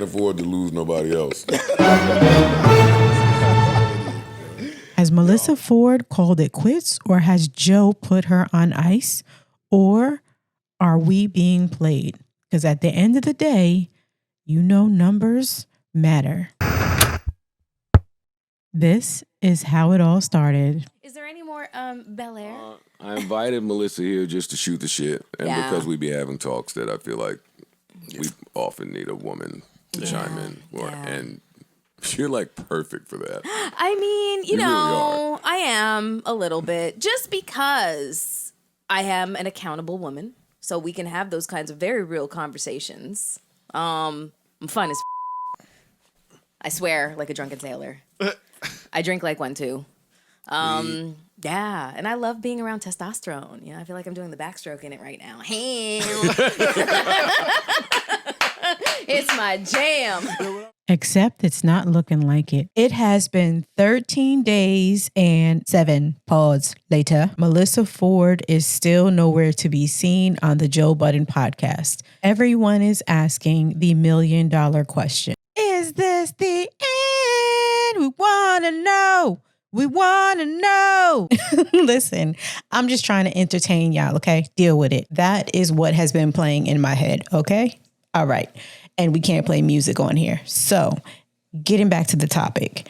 afford to lose nobody else. Has Melyssa Ford called it quits, or has Joe put her on ice, or are we being played? Because at the end of the day, numbers matter. This is how it all started. Is there any more Bel Air? I invited Melyssa here just to shoot the shit, and because we be having talks that I feel like we often need a woman to chime in for, and you're like perfect for that. I mean, you know, really I am a little bit, just because I am an accountable woman, so we can have those kinds of very real conversations. I'm fun as I swear, like a drunken sailor. I drink like one too. Yeah, and I love being around testosterone. You know, I feel like I'm doing the backstroke in it right now. It's my jam. Except it's not looking like it. It has been 13 days and 7 pods later. Melyssa Ford is still nowhere to be seen on the Joe Budden Podcast. Everyone is asking the $1 million question. Is this the end? We want to know. We want to know. Listen, I'm just trying to entertain y'all, okay? Deal with it. That is what has been playing in my head, okay? All right. And we can't play music on here. So, getting back to the topic.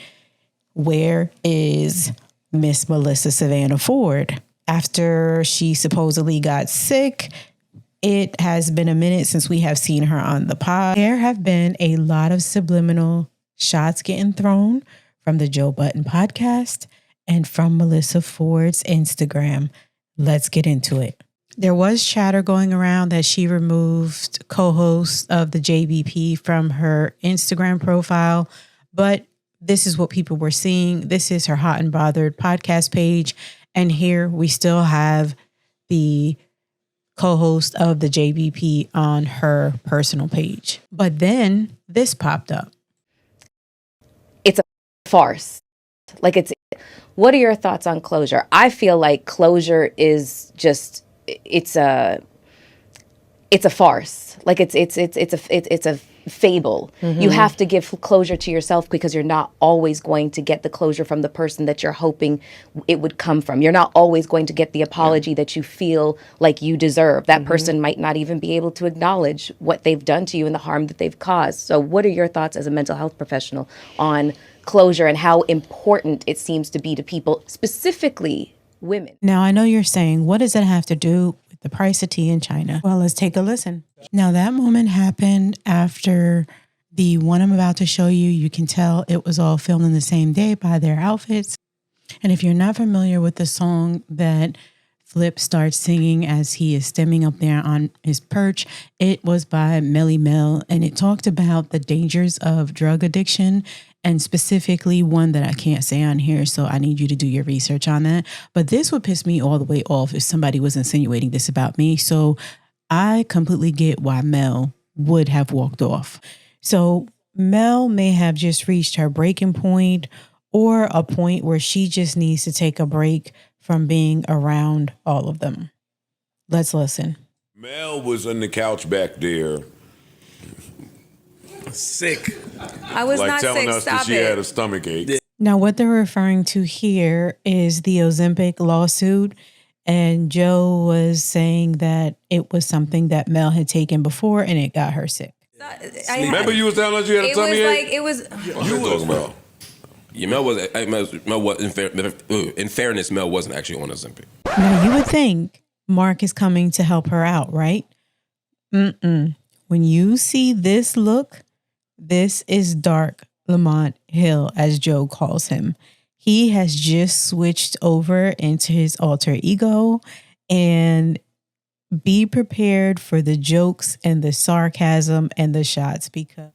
Where is Miss Melyssa Savannah Ford? After she supposedly got sick, it has been a minute since we have seen her on the pod. There have been a lot of subliminal shots getting thrown from the Joe Budden Podcast and from Melyssa Ford's Instagram. Let's get into it. There was chatter going around that she removed co-host of the JBP from her Instagram profile, but this is what people were seeing. This is her Hot and Bothered podcast page, and here we still have the co-host of the JBP on her personal page. But then this popped up. It's a farce. What are your thoughts on closure? I feel like closure is just, it's a farce. Like it's a fable. Mm-hmm. You have to give closure to yourself because you're not always going to get the closure from the person that you're hoping it would come from. You're not always going to get the apology that you feel like you deserve. That person might not even be able to acknowledge what they've done to you and the harm that they've caused. So what are your thoughts as a mental health professional on closure and how important it seems to be to people, specifically women? Now, I know you're saying, what does that have to do with the price of tea in China? Well, let's take a listen. Now, that moment happened after the one I'm about to show you. You can tell it was all filmed in the same day by their outfits. And if you're not familiar with the song that Flip starts singing as he is stemming up there on his perch, it was by Melly Mel, and it talked about the dangers of drug addiction, and specifically one that I can't say on here, so I need you to do your research on that. But this would piss me all the way off if somebody was insinuating this about me. So I completely get why Mel would have walked off. So Mel may have just reached her breaking point, or a point where she just needs to take a break from being around all of them. Let's listen. Mel was on the couch back there, sick. I was like not telling sick. us Stop that she it. had a stomach ache. Now, what they're referring to here is the Ozempic lawsuit. And Joe was saying that it was something that Mel had taken before and it got her sick. Remember you was telling us you had a tummy ache? What you talking about? Yeah, Mel was in fairness, Mel wasn't actually on Ozempic. Now, you would think Mark is coming to help her out, right? When you see this look, this is Dark Lamont Hill, as Joe calls him. He has just switched over into his alter ego, and be prepared for the jokes and the sarcasm and the shots, because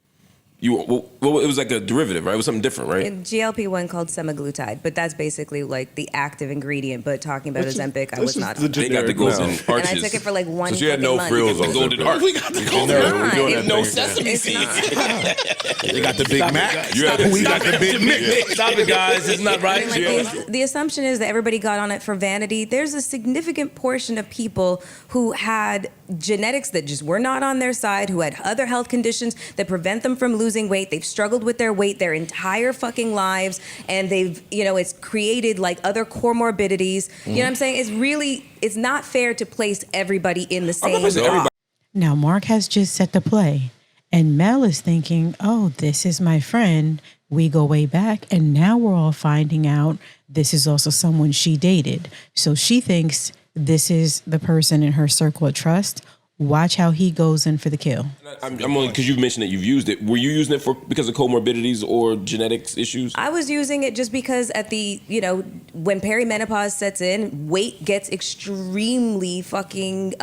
Well, it was like a derivative, right? It was something different, right? GLP-1 called semaglutide, but that's basically like the active ingredient. But talking about Ozempic, I was not on. They got the golden arches. And I took it for like one So she had no month. frills on golden Ozempic. arch. We got the golden arch. No sesame It's seeds. not. They got the Big Mac. You had We got the Big Mac. Stop it, guys. It's not right. Like the assumption is that everybody got on it for vanity. There's a significant portion of people who had genetics that just were not on their side, who had other health conditions that prevent them from losing weight. They've struggled with their weight their entire fucking lives, and they've, it's created like other comorbidities. You know what I'm saying? It's not fair to place everybody in the same box. Now, Mark has just set the play, and Mel is thinking, oh, this is my friend. We go way back, and now we're all finding out this is also someone she dated. So she thinks this is the person in her circle of trust. Watch how he goes in for the kill. I'm only because you've mentioned that you've used it. Were you using it because of comorbidities or genetics issues? I was using it just because when perimenopause sets in, weight gets extremely fucking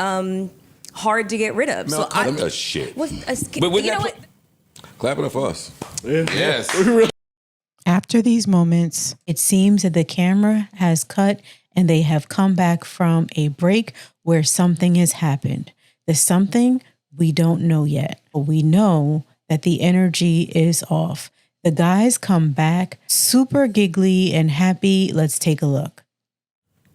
hard to get rid of. Mel, clap that shit. What? Clap it up for us. Yeah. Yes. After these moments, it seems that the camera has cut and they have come back from a break where something has happened. The something we don't know yet. But we know that the energy is off. The guys come back super giggly and happy. Let's take a look.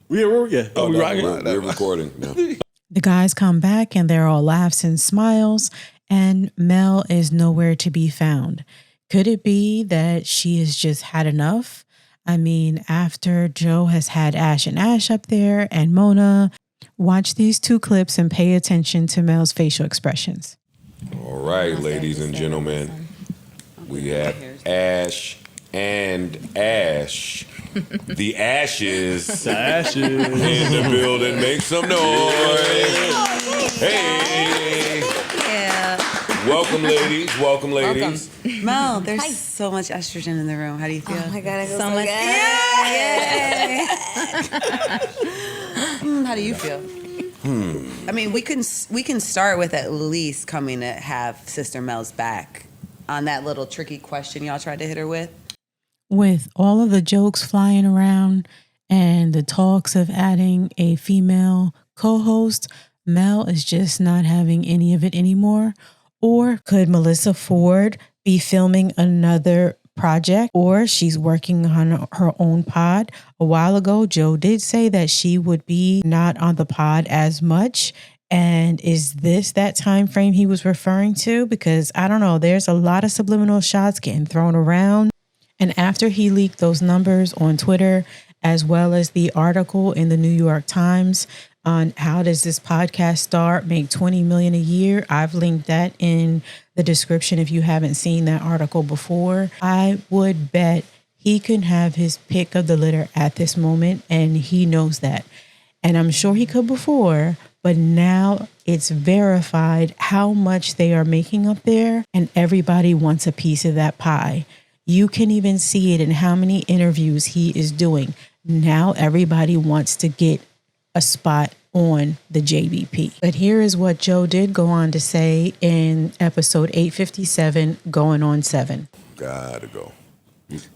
We're recording. Yeah. The guys come back and they're all laughs and smiles, and Mel is nowhere to be found. Could it be that she has just had enough? I mean, after Joe has had Ash and Ash up there and Mona, watch these two clips and pay attention to Mel's facial expressions. All right, ladies and gentlemen, we have Ash and Ash. The Ashes. In the building. Make some noise. Hey. Yeah. Welcome, ladies. Welcome, ladies. Mel, there's so much estrogen in the room. How do you feel? Oh my God, I feel so much. Yay. How do you feel? I mean, we can start with at least coming to have Sister Mel's back on that little tricky question y'all tried to hit her with. With all of the jokes flying around and the talks of adding a female co-host, Mel is just not having any of it anymore. Or could Melyssa Ford be filming another project, or she's working on her own pod? A while ago, Joe did say that she would be not on the pod as much. And is this that time frame he was referring to? Because I don't know, there's a lot of subliminal shots getting thrown around. And after he leaked those numbers on Twitter, as well as the article in the New York Times on how does this podcast star make $20 million a year, I've linked that in the description if you haven't seen that article before. I would bet he can have his pick of the litter at this moment, and he knows that. And I'm sure he could before, but now it's verified how much they are making up there, and everybody wants a piece of that pie. You can even see it in how many interviews he is doing. Now everybody wants to get a spot on the JBP. But here is what Joe did go on to say in episode 857, going on 7. Gotta go.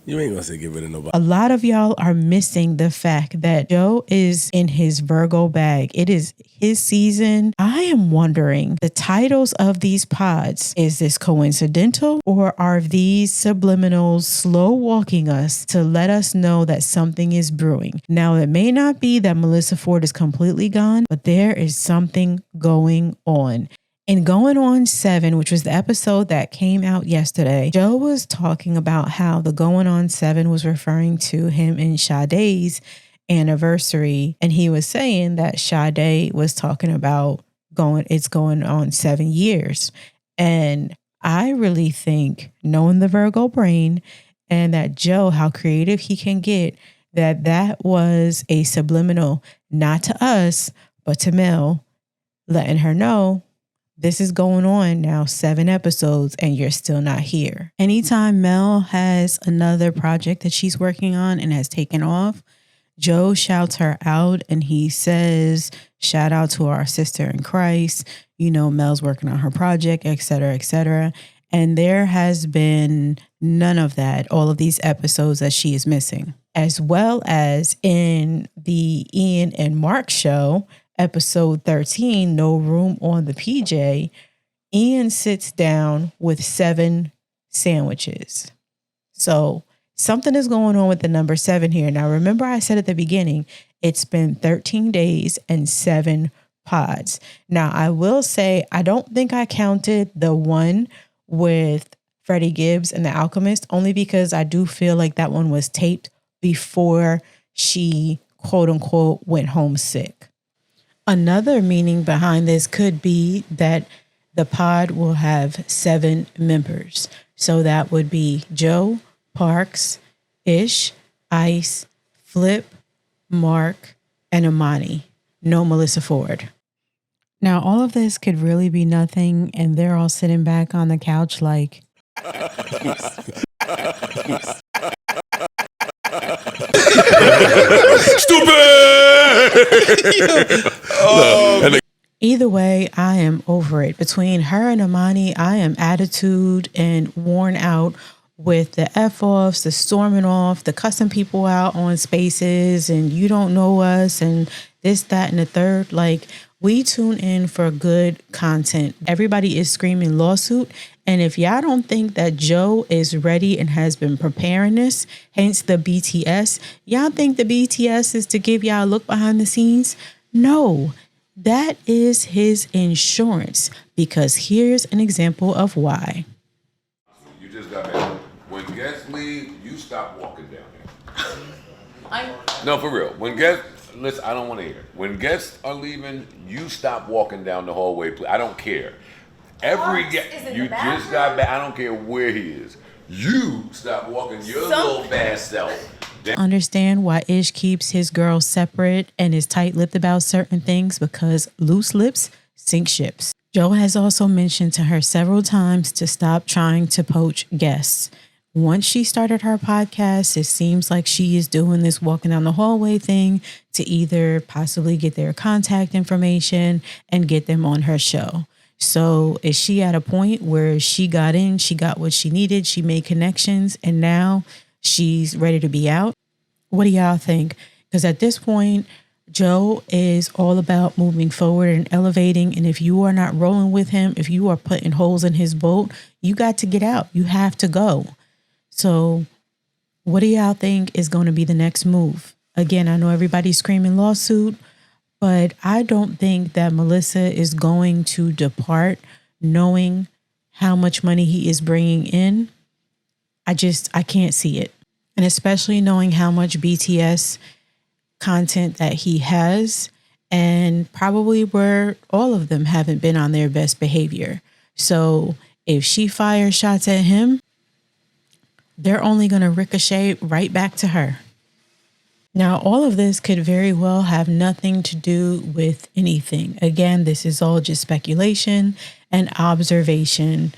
You ain't gonna say give it to nobody. A lot of y'all are missing the fact that Joe is in his Virgo bag. It is his season. I am wondering, the titles of these pods, is this coincidental, or are these subliminals slow walking us to let us know that something is brewing? Now, it may not be that Melyssa Ford is completely gone, but there is something going on. In Going On 7, which was the episode that came out yesterday, Joe was talking about how the Going On 7 was referring to him and Sade's anniversary. And he was saying that Sade was talking about it's going on 7 years. And I really think, knowing the Virgo brain and that Joe, how creative he can get, that was a subliminal, not to us, but to Mel, letting her know, this is going on now 7 episodes and you're still not here. Anytime Mel has another project that she's working on and has taken off, Joe shouts her out and he says, shout out to our sister in Christ. You know, Mel's working on her project, et cetera, et cetera. And there has been none of that, all of these episodes that she is missing. As well as in the Ian and Mark show, episode 13, No Room on the PJ, Ian sits down with 7 sandwiches. So something is going on with the number 7 here. Now, remember I said at the beginning, it's been 13 days and 7 pods. Now, I will say, I don't think I counted the one with Freddie Gibbs and The Alchemist, only because I do feel like that one was taped before she, quote unquote, went home sick. Another meaning behind this could be that the pod will have 7 members. So that would be Joe, Parks, Ish, Ice, Flip, Mark, and Imani. No Melyssa Ford. Now, all of this could really be nothing, and they're all sitting back on the couch like... Stupid! Either way, I am over it. Between her and Imani, I am attitude and worn out with the F-offs, the storming off, the cussing people out on Spaces, and you don't know us, and this, that, and the third. Like, we tune in for good content. Everybody is screaming lawsuit. And if y'all don't think that Joe is ready and has been preparing this, hence the BTS, y'all think the BTS is to give y'all a look behind the scenes? No, that is his insurance, because here's an example of why. You just got back. When guests leave, you stop walking down there. No, for real. When guests, listen, I don't want to hear it. When guests are leaving, you stop walking down the hallway. I don't care. Every guest, you just got back. I don't care where he is. You stop walking your little fast self. Understand why Ish keeps his girls separate and is tight-lipped about certain things, because loose lips sink ships. Joe has also mentioned to her several times to stop trying to poach guests. Once she started her podcast, it seems like she is doing this walking down the hallway thing to either possibly get their contact information and get them on her show. So is she at a point where she got in, she got what she needed, she made connections, and now she's ready to be out? What do y'all think? Because at this point, Joe is all about moving forward and elevating. And if you are not rolling with him, if you are putting holes in his boat, you got to get out. You have to go. So what do y'all think is going to be the next move? Again, I know everybody's screaming lawsuit, but I don't think that Melyssa is going to depart knowing how much money he is bringing in. I can't see it. And especially knowing how much BTS content that he has, and probably where all of them haven't been on their best behavior. So if she fires shots at him, they're only going to ricochet right back to her. Now, all of this could very well have nothing to do with anything. Again, this is all just speculation and observation.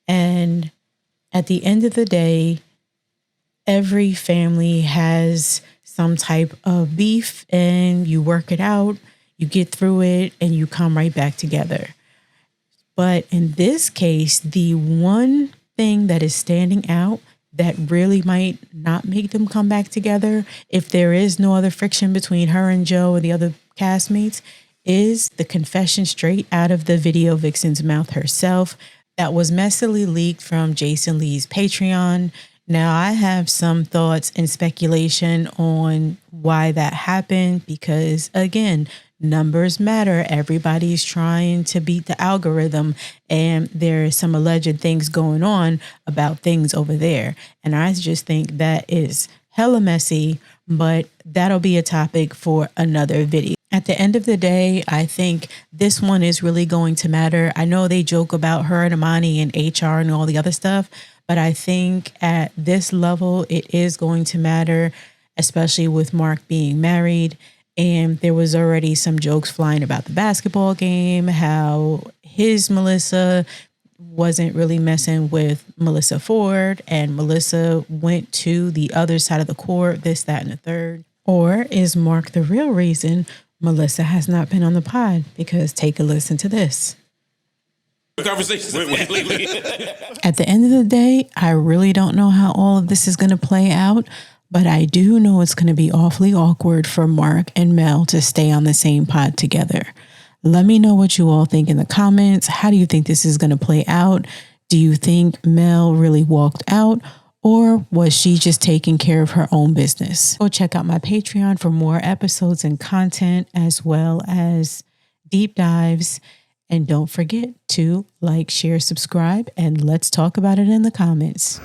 And at the end of the day, every family has some type of beef, and you work it out, you get through it, and you come right back together. But in this case, the one thing that is standing out that really might not make them come back together, if there is no other friction between her and Joe or the other castmates, is the confession straight out of the video vixen's mouth herself that was messily leaked from Jason Lee's Patreon. Now, I have some thoughts and speculation on why that happened, because, again, numbers matter. Everybody's trying to beat the algorithm, and there are some alleged things going on about things over there. And I just think that is hella messy, but that'll be a topic for another video. At the end of the day, I think this one is really going to matter. I know they joke about her and Imani and HR and all the other stuff, but I think at this level, it is going to matter, especially with Mark being married. And there was already some jokes flying about the basketball game, how his Melyssa wasn't really messing with Melyssa Ford, and Melyssa went to the other side of the court, this, that, and the third. Or is Mark the real reason Melyssa has not been on the pod? Because take a listen to this. Conversations lately. At the end of the day, I really don't know how all of this is going to play out, but I do know it's going to be awfully awkward for Mark and Mel to stay on the same pod together. Let me know what you all think in the comments. How do you think this is going to play out? Do you think Mel really walked out, or was she just taking care of her own business? Go check out my Patreon for more episodes and content, as well as deep dives. And don't forget to like, share, subscribe, and let's talk about it in the comments.